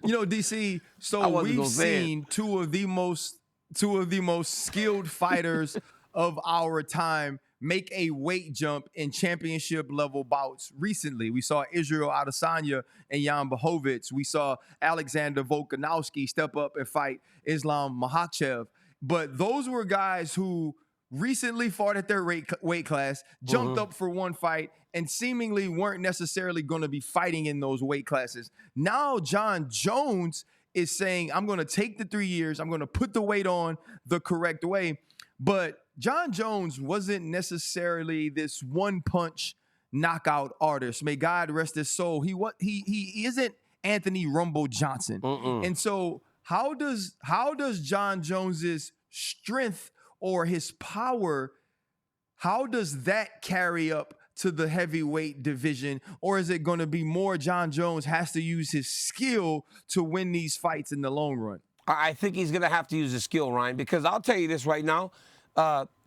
DC. So we've seen two of the most skilled fighters of our time make a weight jump in championship level bouts recently. We saw Israel Adesanya and Jan Blachowicz. We saw Alexander Volkanovski step up and fight Islam Makhachev. But those were guys who recently fought at their weight class, jumped up for one fight, and seemingly weren't necessarily going to be fighting in those weight classes. Now Jon Jones is saying, I'm going to take the 3 years, I'm going to put the weight on the correct way. But Jon Jones wasn't necessarily this one-punch knockout artist. May God rest his soul. He isn't Anthony Rumble Johnson. And so how does Jon Jones's strength or his power, how does that carry up to the heavyweight division? Or is it going to be more Jon Jones has to use his skill to win these fights in the long run? I think he's going to have to use his skill, Ryan, because I'll tell you this right now.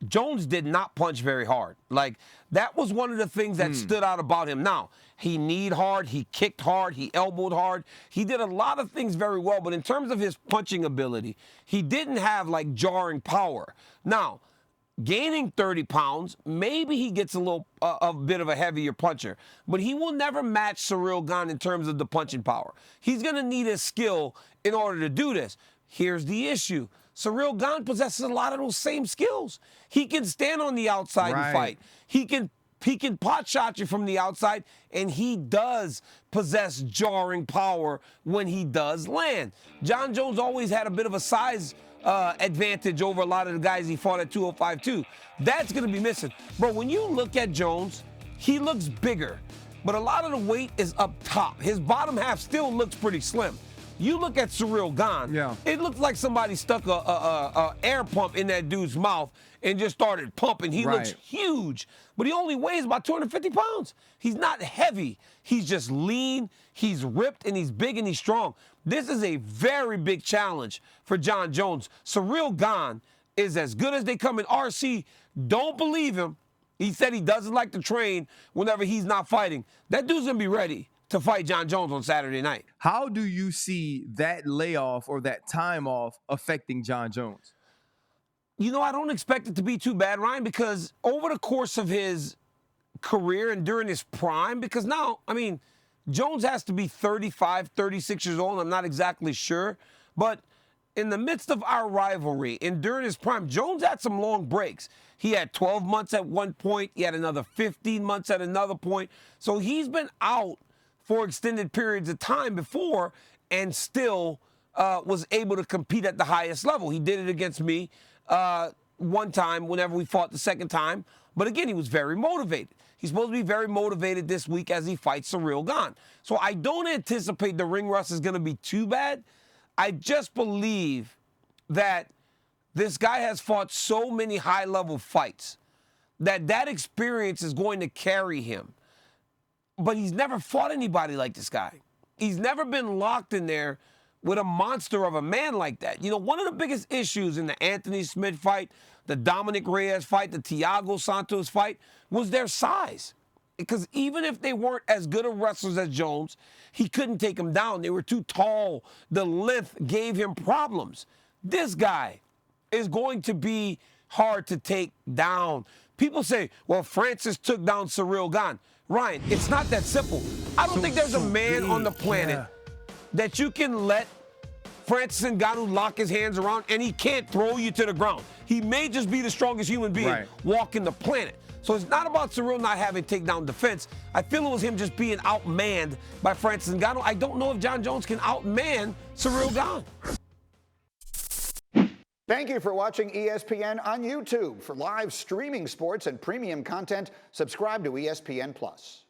Jones did not punch very hard. Like, that was one of the things that stood out about him. Now, he kneed hard, he kicked hard, he elbowed hard. He did a lot of things very well, but in terms of his punching ability, he didn't have, like, jarring power. Now, gaining 30 pounds, maybe he gets a bit of a heavier puncher, but he will never match Ciryl Gane in terms of the punching power. He's going to need his skill in order to do this. Here's the issue. Ciryl Gane possesses a lot of those same skills. He can stand on the outside and fight. He can pot shot you from the outside, and he does possess jarring power when he does land. Jon Jones always had a bit of a size advantage over a lot of the guys he fought at 205 too. That's going to be missing. Bro, when you look at Jones, he looks bigger, but a lot of the weight is up top. His bottom half still looks pretty slim. You look at Ciryl Gane, it looks like somebody stuck a air pump in that dude's mouth and just started pumping. He looks huge, but he only weighs about 250 pounds. He's not heavy. He's just lean, he's ripped, and he's big and he's strong. This is a very big challenge for Jon Jones. Ciryl Gane is as good as they come in. RC, don't believe him. He said he doesn't like to train whenever he's not fighting. That dude's going to be ready to fight Jon Jones on Saturday night. How do you see that layoff or that time off affecting Jon Jones? You know, I don't expect it to be too bad, Ryan, because over the course of his career and during his prime, because now, I mean, Jones has to be 35, 36 years old. I'm not exactly sure. But in the midst of our rivalry and during his prime, Jones had some long breaks. He had 12 months at one point. He had another 15 months at another point. So he's been out for extended periods of time before and still was able to compete at the highest level. He did it against me one time whenever we fought the second time. But again, he was very motivated. He's supposed to be very motivated this week as he fights Ciryl Gane. So I don't anticipate the ring rust is going to be too bad. I just believe that this guy has fought so many high-level fights that experience is going to carry him. But he's never fought anybody like this guy. He's never been locked in there with a monster of a man like that. You know, one of the biggest issues in the Anthony Smith fight, the Dominic Reyes fight, the Thiago Santos fight, was their size. Because even if they weren't as good of wrestlers as Jones, he couldn't take them down. They were too tall. The length gave him problems. This guy is going to be hard to take down. People say, well, Francis took down Ciryl Gane. Ryan, it's not that simple. I don't think there's a man on the planet that you can let Francis Ngannou lock his hands around and he can't throw you to the ground. He may just be the strongest human being walking the planet. So it's not about Ciryl not having takedown defense. I feel it was him just being outmanned by Francis Ngannou. I don't know if Jon Jones can outman Ciryl Gane. Thank you for watching ESPN on YouTube. For live streaming sports and premium content, subscribe to ESPN+.